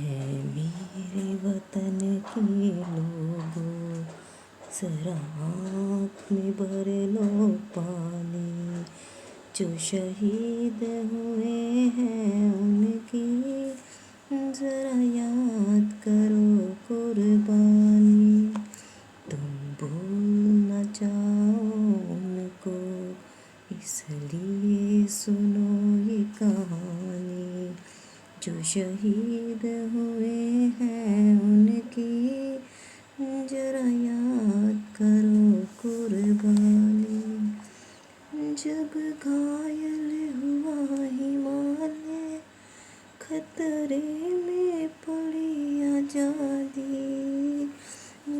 है मेरे वतन के लोगों, ज़रा आँख में भर लो पानी। जो शहीद हुए हैं उनकी ज़रा याद करो कुर्बानी। तुम भूल न जाओ उनको, इसलिए सुनो ये कहानी। जो शहीद हुए हैं उनकी जरा याद करो कुर्बानी। जब घायल हुआ हिमालय, खतरे में पड़ी आज़ादी।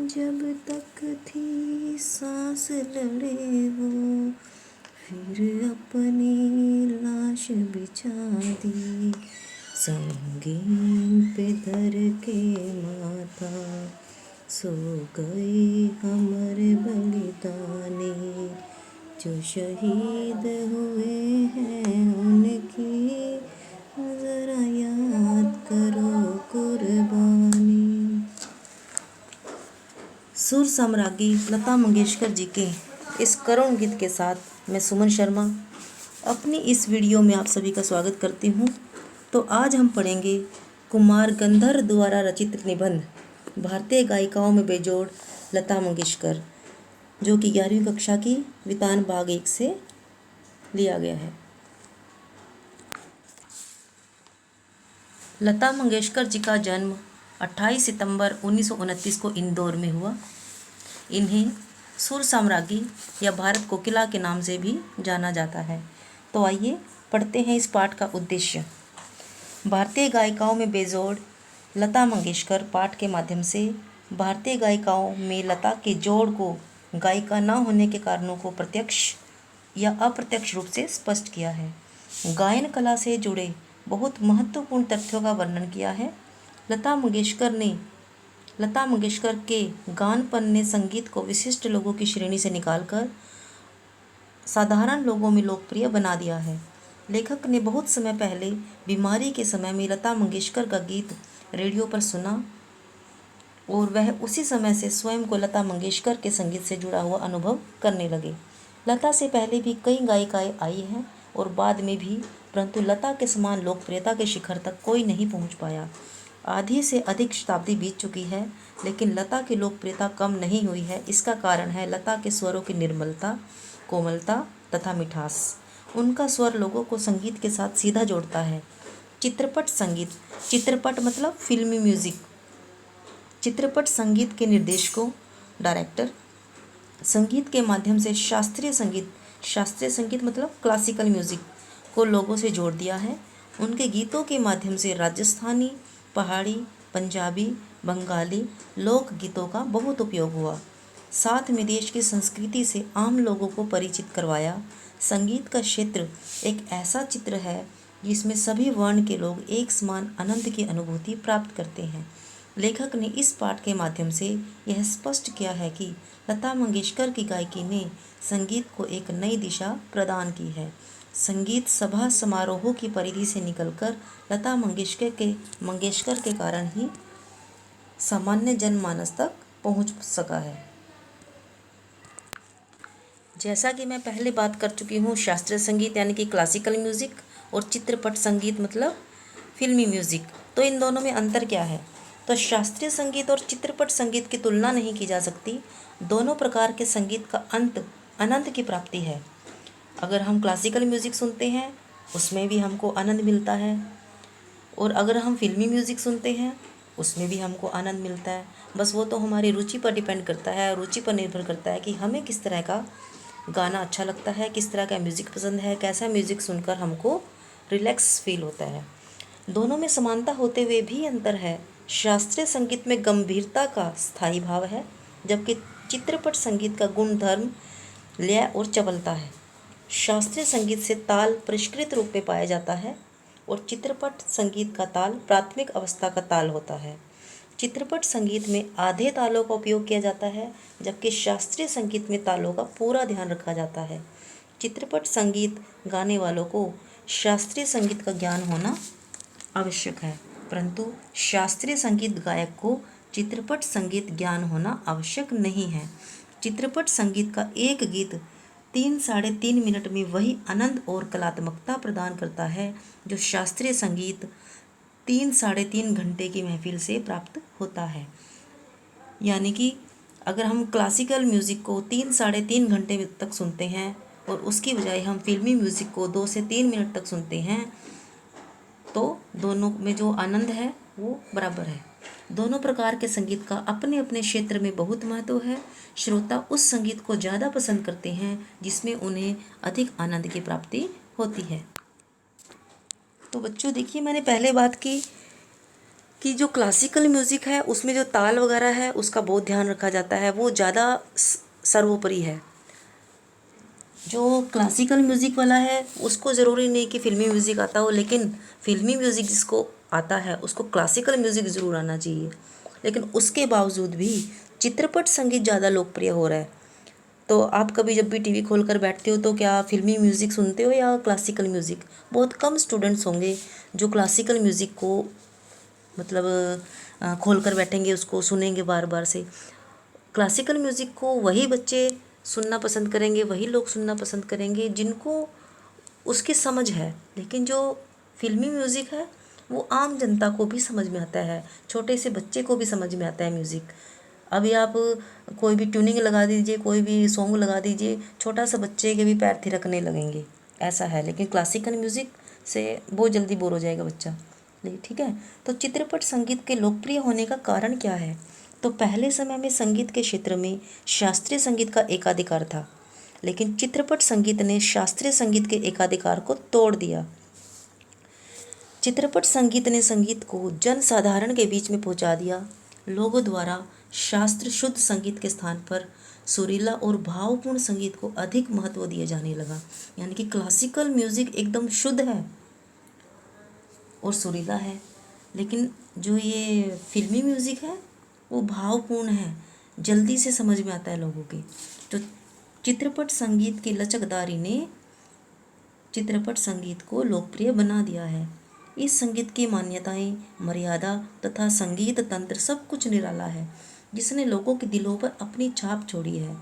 जब तक थी सांस लड़े वो, फिर अपनी लाश बिछा दी। संगीन पे धर के माथा, सो गए हमारे बलिदानी। जो शहीद हुए हैं उनकी ज़रा याद करो कुर्बानी। सुर साम्राज्ञी लता मंगेशकर जी के इस करुण गीत के साथ मैं सुमन शर्मा अपनी इस वीडियो में आप सभी का स्वागत करती हूँ। तो आज हम पढ़ेंगे कुमार गंधर्व द्वारा रचित निबंध भारतीय गायिकाओं में बेजोड़ लता मंगेशकर, जो कि 11वीं कक्षा की वितान भाग 1 से लिया गया है। लता मंगेशकर जी का जन्म 28 सितंबर 1929 को इंदौर में हुआ। इन्हें सुर साम्राज्ञी या भारत कोकिला के नाम से भी जाना जाता है। तो आइए पढ़ते हैं इस पाठ का उद्देश्य। भारतीय गायिकाओं में बेजोड़ लता मंगेशकर पाठ के माध्यम से भारतीय गायिकाओं में लता के जोड़ को गायिका न होने के कारणों को प्रत्यक्ष या अप्रत्यक्ष रूप से स्पष्ट किया है। गायन कला से जुड़े बहुत महत्वपूर्ण तथ्यों का वर्णन किया है। लता मंगेशकर के गानपन ने संगीत को विशिष्ट लोगों की श्रेणी से निकालकर साधारण लोगों में लोकप्रिय बना दिया है। लेखक ने बहुत समय पहले बीमारी के समय में लता मंगेशकर का गीत रेडियो पर सुना और वह उसी समय से स्वयं को लता मंगेशकर के संगीत से जुड़ा हुआ अनुभव करने लगे। लता से पहले भी कई गायिकाएं आई हैं और बाद में भी, परंतु लता के समान लोकप्रियता के शिखर तक कोई नहीं पहुंच पाया। आधी से अधिक शताब्दी बीत चुकी है, लेकिन लता की लोकप्रियता कम नहीं हुई है। इसका कारण है लता के स्वरों की निर्मलता, कोमलता तथा मिठास। उनका स्वर लोगों को संगीत के साथ सीधा जोड़ता है। चित्रपट संगीत, चित्रपट मतलब फिल्मी म्यूजिक। चित्रपट संगीत के निर्देशकों, डायरेक्टर, संगीत के माध्यम से शास्त्रीय संगीत मतलब क्लासिकल म्यूजिक को लोगों से जोड़ दिया है। उनके गीतों के माध्यम से राजस्थानी, पहाड़ी, पंजाबी, बंगाली लोक गीतों का बहुत उपयोग हुआ। साथ में देश की संस्कृति से आम लोगों को परिचित करवाया। संगीत का क्षेत्र एक ऐसा चित्र है जिसमें सभी वर्ण के लोग एक समान आनंद की अनुभूति प्राप्त करते हैं। लेखक ने इस पाठ के माध्यम से यह स्पष्ट किया है कि लता मंगेशकर की गायकी ने संगीत को एक नई दिशा प्रदान की है। संगीत सभा समारोहों की परिधि से निकलकर लता मंगेशकर के कारण ही सामान्य जनमानस तक पहुंच सका है। जैसा कि मैं पहले बात कर चुकी हूँ, शास्त्रीय संगीत यानी कि क्लासिकल म्यूज़िक और चित्रपट संगीत मतलब फिल्मी म्यूज़िक। तो इन दोनों में अंतर क्या है? तो शास्त्रीय संगीत और चित्रपट संगीत की तुलना नहीं की जा सकती। दोनों प्रकार के संगीत का अंत आनंद की प्राप्ति है। अगर हम क्लासिकल म्यूज़िक सुनते हैं उसमें भी हमको आनंद मिलता है, और अगर हम फिल्मी म्यूज़िक सुनते हैं उसमें भी हमको आनंद मिलता है। बस वो तो हमारी रुचि पर डिपेंड करता है, रुचि पर निर्भर करता है कि हमें किस तरह का गाना अच्छा लगता है, किस तरह का म्यूज़िक पसंद है, कैसा म्यूज़िक सुनकर हमको रिलैक्स फील होता है। दोनों में समानता होते हुए भी अंतर है। शास्त्रीय संगीत में गंभीरता का स्थायी भाव है, जबकि चित्रपट संगीत का गुणधर्म लय और चपलता है। शास्त्रीय संगीत से ताल परिष्कृत रूप में पाया जाता है और चित्रपट संगीत का ताल प्राथमिक अवस्था का ताल होता है। चित्रपट संगीत में आधे तालों का उपयोग किया जाता है, जबकि शास्त्रीय संगीत में तालों का पूरा ध्यान रखा जाता है। चित्रपट संगीत गाने वालों को शास्त्रीय संगीत का ज्ञान होना आवश्यक है, परंतु शास्त्रीय संगीत गायक को चित्रपट संगीत ज्ञान होना आवश्यक नहीं है। चित्रपट संगीत का एक गीत 3-3.5 मिनट में वही आनंद और कलात्मकता प्रदान करता है जो शास्त्रीय संगीत 3-3.5 घंटे की महफिल से प्राप्त होता है। यानी कि अगर हम क्लासिकल म्यूज़िक को 3-3.5 घंटे तक सुनते हैं और उसकी बजाय हम फिल्मी म्यूज़िक को 2 से 3 मिनट तक सुनते हैं तो दोनों में जो आनंद है वो बराबर है। दोनों प्रकार के संगीत का अपने अपने क्षेत्र में बहुत महत्व है। श्रोता उस संगीत को ज़्यादा पसंद करते हैं जिसमें उन्हें अधिक आनंद की प्राप्ति होती है। तो बच्चों देखिए, मैंने पहले बात की कि जो क्लासिकल म्यूज़िक है उसमें जो ताल वगैरह है उसका बहुत ध्यान रखा जाता है, वो ज़्यादा सर्वोपरि है। जो क्लासिकल म्यूज़िक वाला है उसको ज़रूरी नहीं कि फिल्मी म्यूज़िक आता हो, लेकिन फिल्मी म्यूज़िक जिसको आता है उसको क्लासिकल म्यूज़िक ज़रूर आना चाहिए। लेकिन उसके बावजूद भी चित्रपट संगीत ज़्यादा लोकप्रिय हो रहा है। तो आप कभी जब भी टीवी खोलकर बैठते हो तो क्या फिल्मी म्यूज़िक सुनते हो या क्लासिकल म्यूज़िक? बहुत कम स्टूडेंट्स होंगे जो क्लासिकल म्यूज़िक को मतलब खोल कर बैठेंगे, उसको सुनेंगे बार बार से। क्लासिकल म्यूज़िक को वही बच्चे सुनना पसंद करेंगे, वही लोग सुनना पसंद करेंगे जिनको उसकी समझ है। लेकिन जो फिल्मी म्यूज़िक है वो आम जनता को भी समझ में आता है, छोटे से बच्चे को भी समझ में आता है म्यूज़िक। अभी आप कोई भी ट्यूनिंग लगा दीजिए, कोई भी सॉन्ग लगा दीजिए, छोटा सा बच्चे के भी पैर थिरकने लगेंगे, ऐसा है। लेकिन क्लासिकल म्यूज़िक से बहुत जल्दी बोर हो जाएगा बच्चा। ठीक है। तो चित्रपट संगीत के लोकप्रिय होने का कारण क्या है? तो पहले समय में संगीत के क्षेत्र में शास्त्रीय संगीत का एकाधिकार था, लेकिन चित्रपट संगीत ने शास्त्रीय संगीत के एकाधिकार को तोड़ दिया। चित्रपट संगीत ने संगीत को जन साधारण के बीच में पहुंचा दिया। लोगों द्वारा शास्त्र शुद्ध संगीत के स्थान पर सुरीला और भावपूर्ण संगीत को अधिक महत्व दिया जाने लगा। यानी कि क्लासिकल म्यूज़िक एकदम शुद्ध है और सुरीला है, लेकिन जो ये फिल्मी म्यूज़िक है वो भावपूर्ण है, जल्दी से समझ में आता है लोगों के। तो चित्रपट संगीत की लचकदारी ने चित्रपट संगीत को लोकप्रिय बना दिया है। इस संगीत की मान्यताएं, मर्यादा तथा संगीत तंत्र सब कुछ निराला है, जिसने लोगों के दिलों पर अपनी छाप छोड़ी है।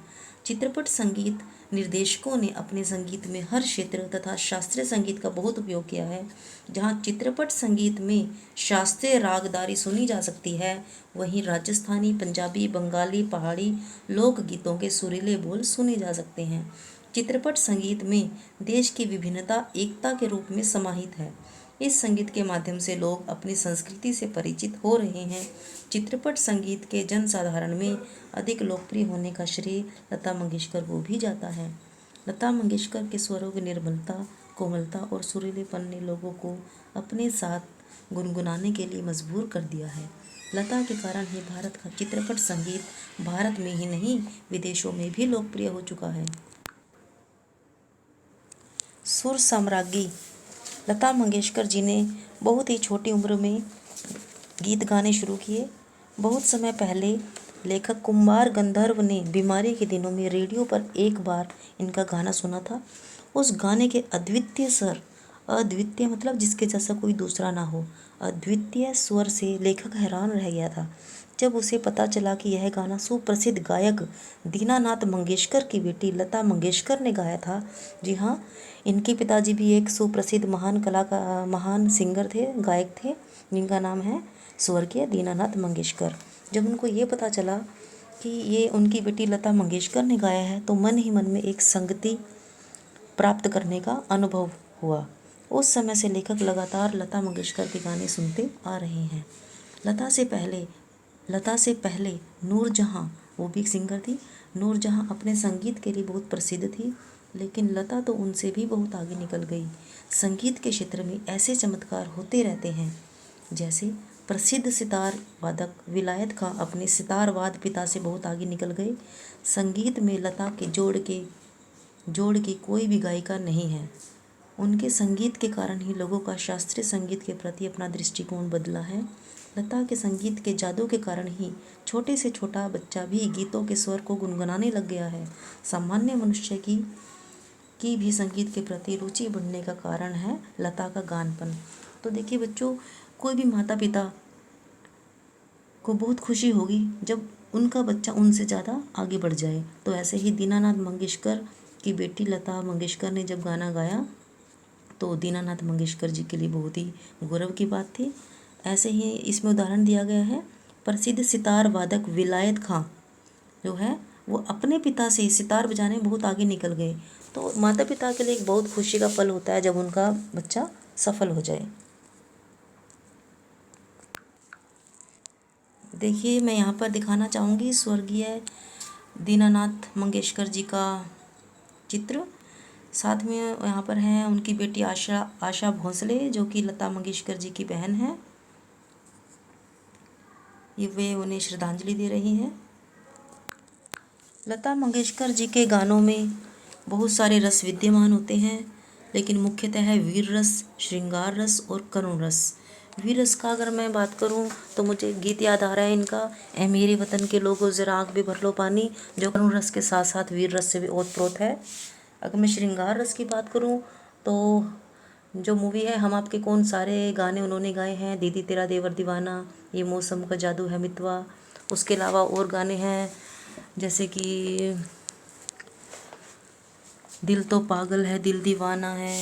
चित्रपट संगीत निर्देशकों ने अपने संगीत में हर क्षेत्र तथा शास्त्रीय संगीत का बहुत उपयोग किया है। जहाँ चित्रपट संगीत में शास्त्रीय रागदारी सुनी जा सकती है, वहीं राजस्थानी, पंजाबी, बंगाली, पहाड़ी लोकगीतों के सुरीले बोल सुने जा सकते हैं। चित्रपट संगीत में देश की विभिन्नता एकता के रूप में समाहित है। इस संगीत के माध्यम से लोग अपनी संस्कृति से परिचित हो रहे हैं। चित्रपट संगीत के जनसाधारण में अधिक लोकप्रिय होने का श्रेय लता मंगेशकर को भी जाता है। लता मंगेशकर के स्वरों की निर्मलता, कोमलता और सुरीलेपन ने लोगों को अपने साथ गुनगुनाने के लिए मजबूर कर दिया है। लता के कारण ही भारत का चित्रपट संगीत भारत में ही नहीं विदेशों में भी लोकप्रिय हो चुका है। सुर साम्राज्ञी लता मंगेशकर जी ने बहुत ही छोटी उम्र में गीत गाने शुरू किए। बहुत समय पहले लेखक कुमार गंधर्व ने बीमारी के दिनों में रेडियो पर एक बार इनका गाना सुना था। उस गाने के अद्वितीय स्वर, अद्वितीय मतलब जिसके जैसा कोई दूसरा ना हो, अद्वितीय स्वर से लेखक हैरान रह गया था। जब उसे पता चला कि यह गाना सुप्रसिद्ध गायक दीनानाथ मंगेशकर की बेटी लता मंगेशकर ने गाया था। जी हाँ, इनके पिताजी भी एक सुप्रसिद्ध महान सिंगर थे, गायक थे, जिनका नाम है स्वर्गीय दीनानाथ मंगेशकर। जब उनको ये पता चला कि ये उनकी बेटी लता मंगेशकर ने गाया है तो मन ही मन में एक संगति प्राप्त करने का अनुभव हुआ। उस समय से लेखक लगातार लता मंगेशकर के गाने सुनते आ रहे हैं। लता से पहले नूरजहां, वो भी एक सिंगर थी। नूरजहां अपने संगीत के लिए बहुत प्रसिद्ध थी, लेकिन लता तो उनसे भी बहुत आगे निकल गई। संगीत के क्षेत्र में ऐसे चमत्कार होते रहते हैं, जैसे प्रसिद्ध सितार वादक विलायत खां अपने सितारवाद पिता से बहुत आगे निकल गए। संगीत में लता के जोड़ की कोई भी गायिका नहीं है। उनके संगीत के कारण ही लोगों का शास्त्रीय संगीत के प्रति अपना दृष्टिकोण बदला है। लता के संगीत के जादू के कारण ही छोटे से छोटा बच्चा भी गीतों के स्वर को गुनगुनाने लग गया है। सामान्य मनुष्य की भी संगीत के प्रति रुचि बढ़ने का कारण है लता का गानपन। तो देखिए बच्चों, कोई भी माता पिता को बहुत खुशी होगी जब उनका बच्चा उनसे ज़्यादा आगे बढ़ जाए। तो ऐसे ही दीनानाथ मंगेशकर की बेटी लता मंगेशकर ने जब गाना गाया तो दीनानाथ मंगेशकर जी के लिए बहुत ही गौरव की बात थी। ऐसे ही इसमें उदाहरण दिया गया है, प्रसिद्ध सितार वादक विलायत खां जो है वो अपने पिता से सितार बजाने में बहुत आगे निकल गए। तो माता पिता के लिए एक बहुत खुशी का पल होता है जब उनका बच्चा सफल हो जाए। देखिए, मैं यहाँ पर दिखाना चाहूँगी स्वर्गीय दीनानाथ मंगेशकर जी का चित्र। साथ में यहाँ पर हैं उनकी बेटी आशा भोसले जो कि लता मंगेशकर जी की बहन है। ये वे उन्हें श्रद्धांजलि दे रही हैं। लता मंगेशकर जी के गानों में बहुत सारे रस विद्यमान होते हैं, लेकिन मुख्यतः है वीर रस, श्रृंगार रस और करुण रस। वीर रस का अगर मैं बात करूं तो मुझे गीत याद आ रहा है इनका, ए मेरे वतन के लोगों जरा आँख भी भर लो पानी, जो करुण रस के साथ साथ वीर रस से भी ओतप्रोत है। अगर मैं श्रृंगार रस की बात करूं तो जो मूवी है हम आपके कौन, सारे गाने उन्होंने गाए हैं, दीदी तेरा देवर दीवाना, ये मौसम का जादू है मितवा। उसके अलावा और गाने हैं जैसे कि दिल तो पागल है दिल दीवाना है।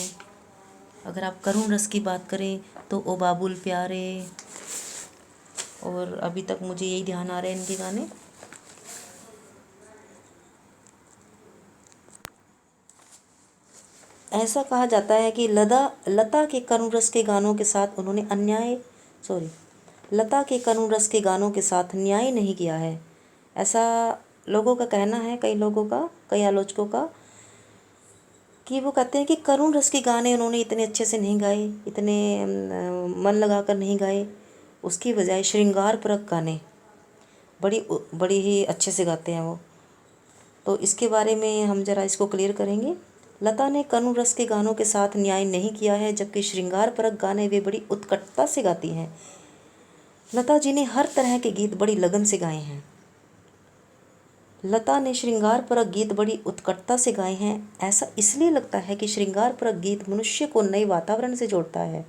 अगर आप करुण रस की बात करें तो ओ बाबुल प्यारे, और अभी तक मुझे यही ध्यान आ रहे हैं इनके गाने। ऐसा कहा जाता है कि लता के करुण रस के गानों के साथ उन्होंने लता के करुण रस के गानों के साथ न्याय नहीं किया है, ऐसा लोगों का कहना है, कई लोगों का, कई आलोचकों का, कि वो कहते हैं कि करुण रस के गाने उन्होंने इतने अच्छे से नहीं गाए, इतने मन लगाकर नहीं गाए, उसकी बजाय श्रृंगार परक गाने बड़ी ही अच्छे से गाते हैं वो। तो इसके बारे में हम जरा इसको क्लियर करेंगे। लता ने करुण रस के गानों के साथ न्याय नहीं किया है, जबकि श्रृंगार परक गाने वे बड़ी उत्कटता से गाती हैं। लता जी ने हर तरह के गीत बड़ी लगन से गाए हैं। लता ने श्रृंगार परक गीत बड़ी उत्कटता से गाए हैं। ऐसा इसलिए लगता है कि श्रृंगार परक गीत मनुष्य को नए वातावरण से जोड़ता है,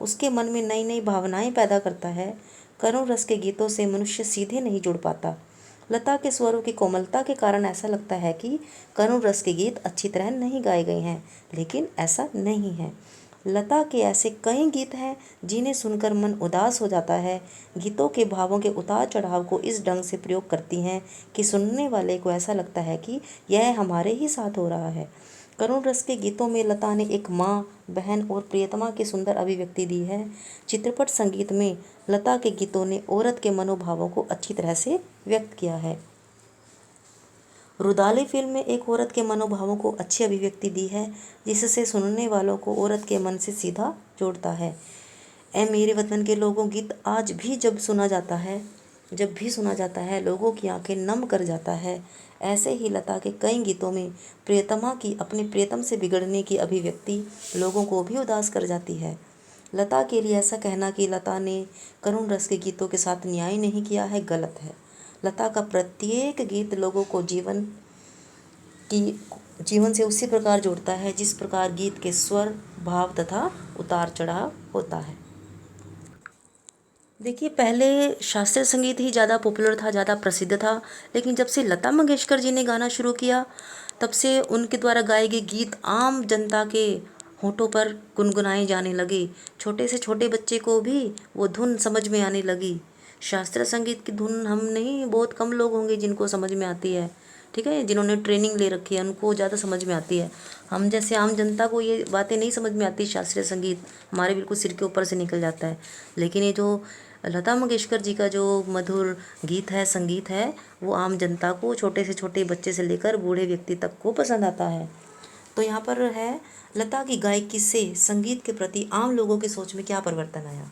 उसके मन में नई नई भावनाएं पैदा करता है। करुण रस के गीतों से मनुष्य सीधे नहीं जुड़ पाता। लता के स्वरों की कोमलता के कारण ऐसा लगता है कि करुण रस के गीत अच्छी तरह नहीं गाए गए हैं, लेकिन ऐसा नहीं है। लता के ऐसे कई गीत हैं जिन्हें सुनकर मन उदास हो जाता है। गीतों के भावों के उतार चढ़ाव को इस ढंग से प्रयोग करती हैं कि सुनने वाले को ऐसा लगता है कि यह हमारे ही साथ हो रहा है। करुण रस के गीतों में लता ने एक माँ, बहन और प्रियतमा की सुंदर अभिव्यक्ति दी है। चित्रपट संगीत में लता के गीतों ने औरत के मनोभावों को अच्छी तरह से व्यक्त किया है। रुदाली फिल्म में एक औरत के मनोभावों को अच्छी अभिव्यक्ति दी है, जिससे सुनने वालों को औरत के मन से सीधा जोड़ता है। ए मेरे वतन के लोगों गीत आज भी जब भी सुना जाता है लोगों की आंखें नम कर जाता है। ऐसे ही लता के कई गीतों में प्रियतमा की अपने प्रियतम से बिगड़ने की अभिव्यक्ति लोगों को भी उदास कर जाती है। लता के लिए ऐसा कहना कि लता ने करुण रस के गीतों के साथ न्याय नहीं किया है, गलत है। लता का प्रत्येक गीत लोगों को जीवन से उसी प्रकार जोड़ता है जिस प्रकार गीत के स्वर, भाव तथा उतार चढ़ाव होता है। देखिए, पहले शास्त्रीय संगीत ही ज़्यादा पॉपुलर था, ज़्यादा प्रसिद्ध था, लेकिन जब से लता मंगेशकर जी ने गाना शुरू किया तब से उनके द्वारा गाए गए गीत आम जनता के होठों पर गुनगुनाए जाने लगे। छोटे से छोटे बच्चे को भी वो धुन समझ में आने लगी। शास्त्रीय संगीत की धुन हम नहीं, बहुत कम लोग होंगे जिनको समझ में आती है, ठीक है, जिन्होंने ट्रेनिंग ले रखी है उनको ज़्यादा समझ में आती है। हम जैसे आम जनता को ये बातें नहीं समझ में आती। शास्त्रीय संगीत हमारे बिल्कुल सिर के ऊपर से निकल जाता है, लेकिन ये जो लता मंगेशकर जी का जो मधुर गीत है, संगीत है, वो आम जनता को, छोटे से छोटे बच्चे से लेकर बूढ़े व्यक्ति तक को पसंद आता है। तो यहाँ पर है लता की गायकी से संगीत के प्रति आम लोगों की सोच में क्या परिवर्तन आया।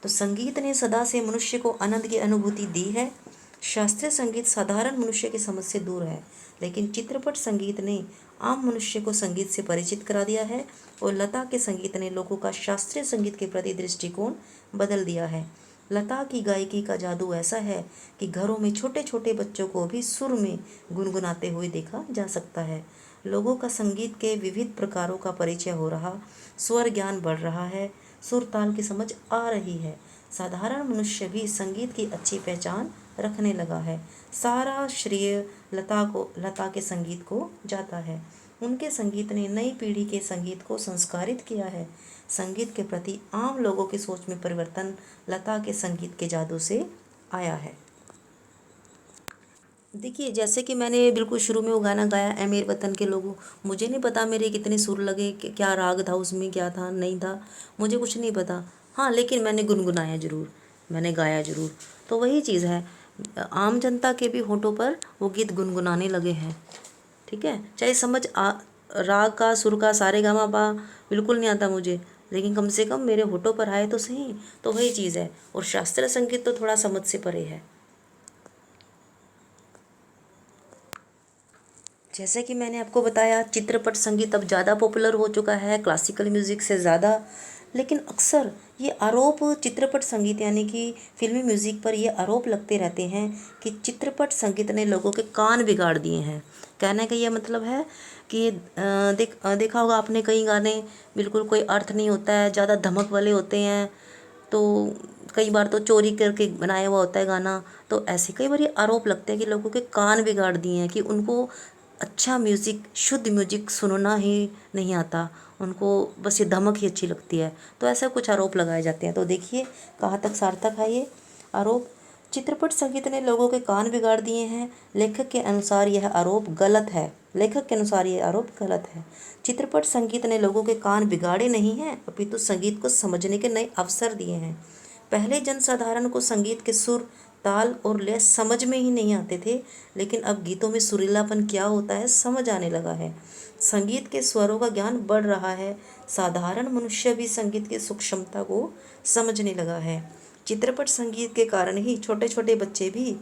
तो संगीत ने सदा से मनुष्य को आनंद की अनुभूति दी है। शास्त्रीय संगीत साधारण मनुष्य की समझ से दूर है, लेकिन चित्रपट संगीत ने आम मनुष्य को संगीत से परिचित करा दिया है, और लता के संगीत ने लोगों का शास्त्रीय संगीत के प्रति दृष्टिकोण बदल दिया है। लता की गायकी का जादू ऐसा है कि घरों में छोटे छोटे बच्चों को भी सुर में गुनगुनाते हुए देखा जा सकता है। लोगों का संगीत के विविध प्रकारों का परिचय हो रहा, स्वर ज्ञान बढ़ रहा है, सुर ताल की समझ आ रही है। साधारण मनुष्य भी संगीत की अच्छी पहचान रखने लगा है। सारा श्रेय लता के संगीत को जाता है। उनके संगीत ने नई पीढ़ी के संगीत को संस्कारित किया है। संगीत के प्रति आम लोगों की सोच में परिवर्तन लता के संगीत के जादू से आया है। देखिए, जैसे कि मैंने बिल्कुल शुरू में वो गाना गाया, ऐ मेरे वतन के लोगों, मुझे नहीं पता मेरे कितने सुर लगे, क्या राग था उसमें, क्या था नहीं था, मुझे कुछ नहीं पता। हाँ, लेकिन मैंने गुनगुनाया ज़रूर, मैंने गाया ज़रूर। तो वही चीज़ है, आम जनता के भी होठों पर वो गीत गुनगुनाने लगे हैं। ठीक है, चाहे राग का, सुर का, सारे गामा पा बिल्कुल नहीं आता मुझे, लेकिन कम से कम मेरे होठों पर आए तो सही। तो वही चीज़ है। और शास्त्रीय संगीत तो थोड़ा समझ से परे है। जैसे कि मैंने आपको बताया, चित्रपट संगीत अब ज़्यादा पॉपुलर हो चुका है क्लासिकल म्यूज़िक से ज़्यादा। लेकिन अक्सर ये आरोप चित्रपट संगीत यानी कि फिल्मी म्यूज़िक पर ये आरोप लगते रहते हैं कि चित्रपट संगीत ने लोगों के कान बिगाड़ दिए हैं। कहने का ये मतलब है कि देखा होगा आपने, कई गाने बिल्कुल कोई अर्थ नहीं होता है, ज़्यादा धमक वाले होते हैं। तो कई बार तो चोरी करके बनाया हुआ होता है गाना। तो ऐसे कई बार ये आरोप लगते हैं कि लोगों के कान बिगाड़ दिए हैं, कि उनको अच्छा म्यूज़िक, शुद्ध म्यूजिक सुनना ही नहीं आता, उनको बस ये धमक ही अच्छी लगती है। तो ऐसा कुछ आरोप लगाए जाते हैं। तो देखिए कहाँ तक सार्थक है ये आरोप। चित्रपट संगीत ने लोगों के कान बिगाड़ दिए हैं। लेखक के अनुसार यह आरोप गलत है। लेखक के अनुसार यह आरोप गलत है। चित्रपट संगीत ने लोगों के कान बिगाड़े नहीं हैं, अपितु संगीत को समझने के नए अवसर दिए हैं। पहले जनसाधारण को संगीत के सुर, ताल और लय समझ में ही नहीं आते थे, लेकिन अब गीतों में सुरीलापन क्या होता है समझ आने लगा है। संगीत के स्वरों का ज्ञान बढ़ रहा है। साधारण मनुष्य भी संगीत की सूक्ष्मता को समझने लगा है। चित्रपट संगीत के कारण ही छोटे छोटे बच्चे भी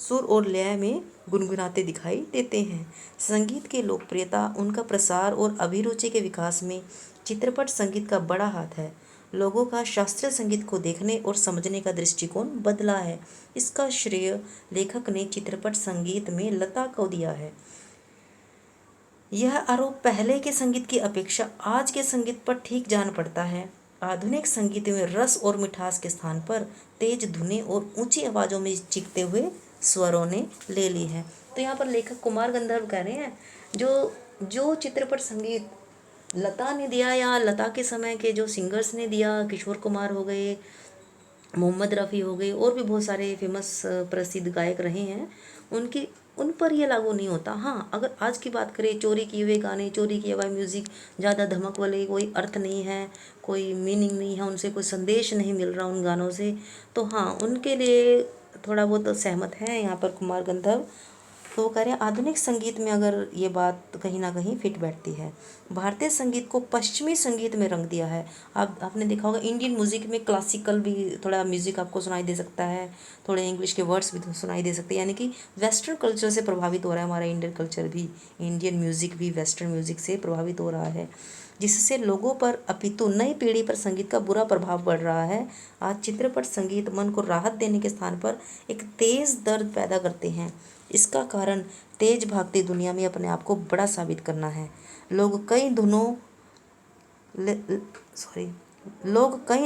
सुर और लय में गुनगुनाते दिखाई देते हैं। संगीत की लोकप्रियता, उनका प्रसार और अभिरुचि के विकास में चित्रपट संगीत का बड़ा हाथ है। लोगों का शास्त्रीय संगीत को देखने और समझने का दृष्टिकोण बदला है। इसका श्रेय लेखक ने चित्रपट संगीत में लता को दिया है। यह आरोप पहले के संगीत की अपेक्षा आज के संगीत पर ठीक जान पड़ता है। आधुनिक संगीत में रस और मिठास के स्थान पर तेज धुनें और ऊंची आवाज़ों में चीखते हुए स्वरों ने ले ली है। तो यहाँ पर लेखक कुमार गंधर्व कह रहे हैं, जो जो चित्रपट संगीत लता ने दिया या लता के समय के जो सिंगर्स ने दिया, किशोर कुमार हो गए, मोहम्मद रफ़ी हो गए, और भी बहुत सारे फेमस प्रसिद्ध गायक रहे हैं, उन पर ये लागू नहीं होता। हाँ, अगर आज की बात करें, चोरी किए हुए गाने, चोरी किया हुआ म्यूज़िक, ज़्यादा धमक वाले, कोई अर्थ नहीं है, कोई मीनिंग नहीं है, उनसे कोई संदेश नहीं मिल रहा उन गानों से, तो हाँ, उनके लिए थोड़ा बहुत सहमत है यहाँ पर कुमार गंधर्व। तो वो कह रहे हैं आधुनिक संगीत में अगर ये बात कहीं ना कहीं फिट बैठती है। भारतीय संगीत को पश्चिमी संगीत में रंग दिया है। आपने देखा होगा, इंडियन म्यूज़िक में क्लासिकल भी थोड़ा म्यूज़िक आपको सुनाई दे सकता है, थोड़े इंग्लिश के वर्ड्स भी सुनाई दे सकते हैं, यानी कि वेस्टर्न कल्चर से प्रभावित हो रहा है हमारा इंडियन कल्चर भी, इंडियन म्यूज़िक भी वेस्टर्न म्यूज़िक से प्रभावित हो रहा है, जिससे लोगों पर अपितु नई पीढ़ी पर संगीत का बुरा प्रभाव पड़ रहा है। आज चित्रपट संगीत मन को राहत देने के स्थान पर एक तेज़ दर्द पैदा करते हैं। इसका कारण तेज भागती दुनिया में अपने आप को बड़ा साबित करना है। लोग कई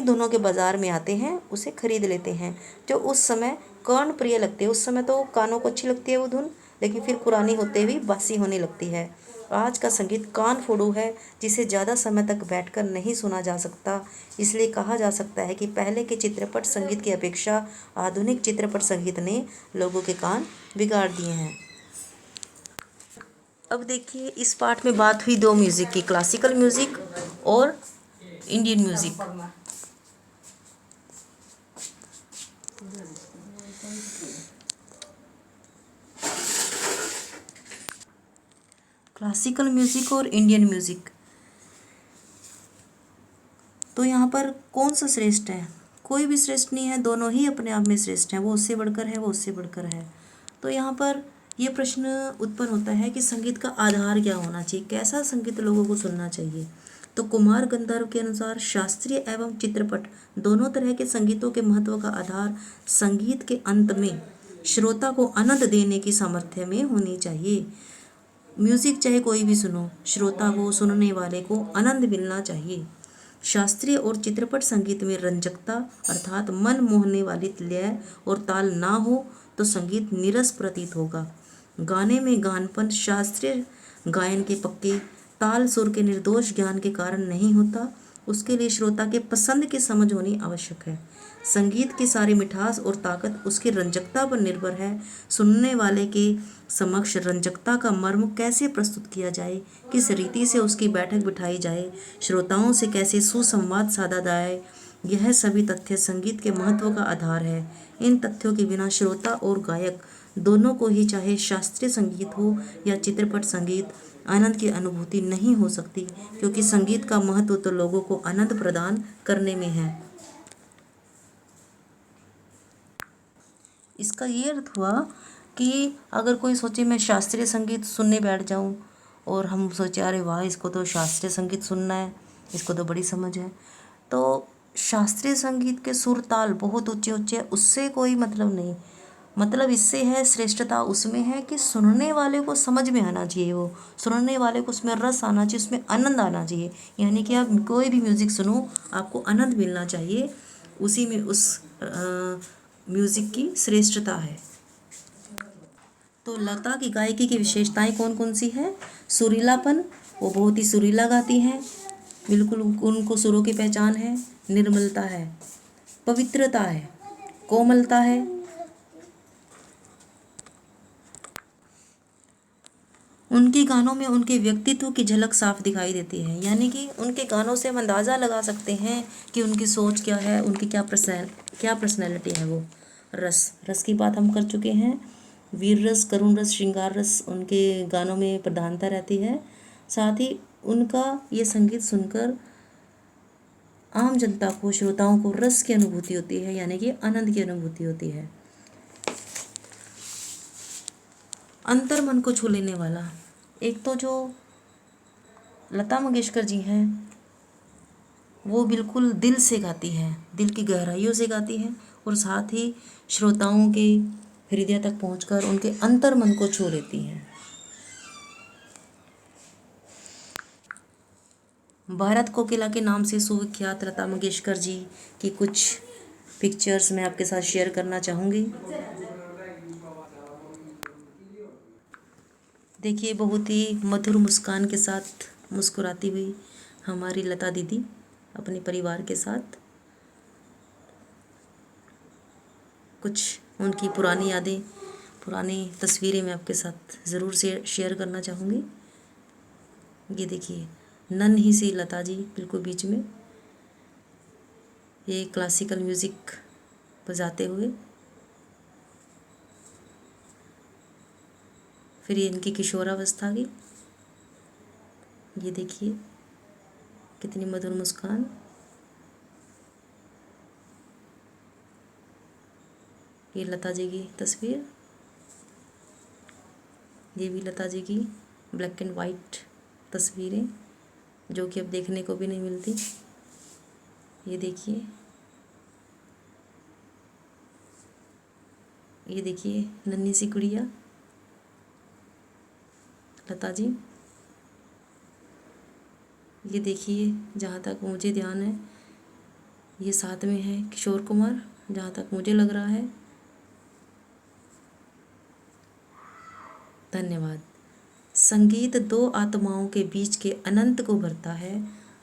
धुनों के बाजार में आते हैं, उसे खरीद लेते हैं, जो उस समय कर्ण प्रिय लगते हैं। उस समय तो कानों को अच्छी लगती है वो धुन, लेकिन फिर पुरानी होते हुए बासी होने लगती है। आज का संगीत कान फोड़ू है, जिसे ज़्यादा समय तक बैठकर नहीं सुना जा सकता। इसलिए कहा जा सकता है कि पहले के चित्रपट संगीत की अपेक्षा आधुनिक चित्रपट संगीत ने लोगों के कान बिगाड़ दिए हैं। अब देखिए, इस पार्ट में बात हुई दो म्यूज़िक की, क्लासिकल म्यूज़िक और इंडियन म्यूज़िक। क्लासिकल म्यूज़िक और इंडियन म्यूज़िक, तो यहाँ पर कौन सा श्रेष्ठ है? कोई भी श्रेष्ठ नहीं है, दोनों ही अपने आप में श्रेष्ठ हैं। वो उससे बढ़कर है, वो उससे बढ़कर है। तो यहाँ पर ये प्रश्न उत्पन्न होता है कि संगीत का आधार क्या होना चाहिए, कैसा संगीत लोगों को सुनना चाहिए। तो कुमार गंधर्व के अनुसार शास्त्रीय एवं चित्रपट दोनों तरह के संगीतों के महत्व का आधार संगीत के अंत में श्रोता को आनंद देने की सामर्थ्य में होनी चाहिए। म्यूज़िक चाहे कोई भी सुनो, श्रोता को, सुनने वाले को आनंद मिलना चाहिए। शास्त्रीय और चित्रपट संगीत में रंजकता अर्थात मन मोहने वाली लय और ताल ना हो तो संगीत नीरस प्रतीत होगा। गाने में गानपन शास्त्रीय गायन के पक्के ताल सुर के निर्दोष ज्ञान के कारण नहीं होता, उसके लिए श्रोता के पसंद की समझ होनी आवश्यक है। संगीत की सारी मिठास और ताकत उसकी रंजकता पर निर्भर है। सुनने वाले के समक्ष रंजकता का मर्म कैसे प्रस्तुत किया जाए, किस रीति से उसकी बैठक बिठाई जाए, श्रोताओं से कैसे सुसंवाद साधा जाए, यह सभी तथ्य संगीत के महत्व का आधार है। इन तथ्यों के बिना श्रोता और गायक दोनों को ही, चाहे शास्त्रीय संगीत हो या चित्रपट संगीत, आनंद की अनुभूति नहीं हो सकती, क्योंकि संगीत का महत्व तो लोगों को आनंद प्रदान करने में है। इसका ये अर्थ हुआ कि अगर कोई सोचे मैं शास्त्रीय संगीत सुनने बैठ जाऊं और हम सोचे अरे वाह इसको तो शास्त्रीय संगीत सुनना है, इसको तो बड़ी समझ है, तो शास्त्रीय संगीत के सुर ताल बहुत ऊंचे ऊंचे, उससे कोई मतलब नहीं। मतलब इससे है, श्रेष्ठता उसमें है कि सुनने वाले को समझ में आना चाहिए, वो सुनने वाले को उसमें रस आना चाहिए, उसमें आनंद आना चाहिए। यानी कि आप कोई भी म्यूज़िक सुनो, आपको आनंद मिलना चाहिए, उसी में उस म्यूज़िक की श्रेष्ठता है। तो लता की गायकी की विशेषताएं कौन कौन सी है? सुरीलापन, वो बहुत ही सुरीला गाती हैं, बिल्कुल उनको सुरों की पहचान है। निर्मलता है, पवित्रता है, कोमलता है, उनके गानों में उनके व्यक्तित्व की झलक साफ दिखाई देती है। यानी कि उनके गानों से हम अंदाज़ा लगा सकते हैं कि उनकी सोच क्या है, उनकी क्या पर्सनैलिटी है। वो रस की बात हम कर चुके हैं। वीर रस, करुण रस, श्रृंगार रस उनके गानों में प्रधानता रहती है। साथ ही उनका ये संगीत सुनकर आम जनता को, श्रोताओं को रस की अनुभूति होती है, यानी कि आनंद की अनुभूति होती है। अंतर मन को छू लेने वाला, एक तो जो लता मंगेशकर जी हैं वो बिल्कुल दिल से गाती हैं, दिल की गहराइयों से गाती हैं, और साथ ही श्रोताओं के हृदय तक पहुंचकर उनके अंतर मन को छू लेती हैं। भारत कोकिला के नाम से सुविख्यात लता मंगेशकर जी की कुछ पिक्चर्स मैं आपके साथ शेयर करना चाहूँगी। देखिए, बहुत ही मधुर मुस्कान के साथ मुस्कुराती हुई हमारी लता दीदी अपने परिवार के साथ। कुछ उनकी पुरानी यादें, पुरानी तस्वीरें मैं आपके साथ ज़रूर से शेयर करना चाहूँगी। ये देखिए, नन्ही सी लता जी बिल्कुल बीच में, ये क्लासिकल म्यूज़िक बजाते हुए। फिर ये इनकी किशोरावस्था की, ये देखिए कितनी मधुर मुस्कान। ये लता जी की तस्वीर, ये भी लता जी की ब्लैक एंड वाइट तस्वीरें जो कि अब देखने को भी नहीं मिलती। ये देखिए, ये देखिए नन्ही सी गुड़िया लता जी। ये देखिए, जहाँ तक मुझे ध्यान है ये साथ में है किशोर कुमार, जहाँ तक मुझे लग रहा है। धन्यवाद। संगीत दो आत्माओं के बीच के अनंत को भरता है,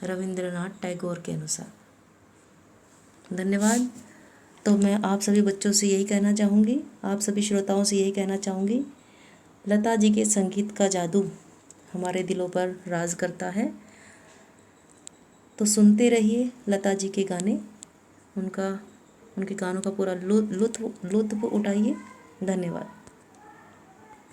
रविंद्रनाथ टैगोर के अनुसार। धन्यवाद। तो मैं आप सभी बच्चों से यही कहना चाहूँगी, आप सभी श्रोताओं से यही कहना चाहूँगी, लता जी के संगीत का जादू हमारे दिलों पर राज करता है। तो सुनते रहिए लता जी के गाने, उनके गानों का पूरा लुत्फ़ उठाइए। धन्यवाद।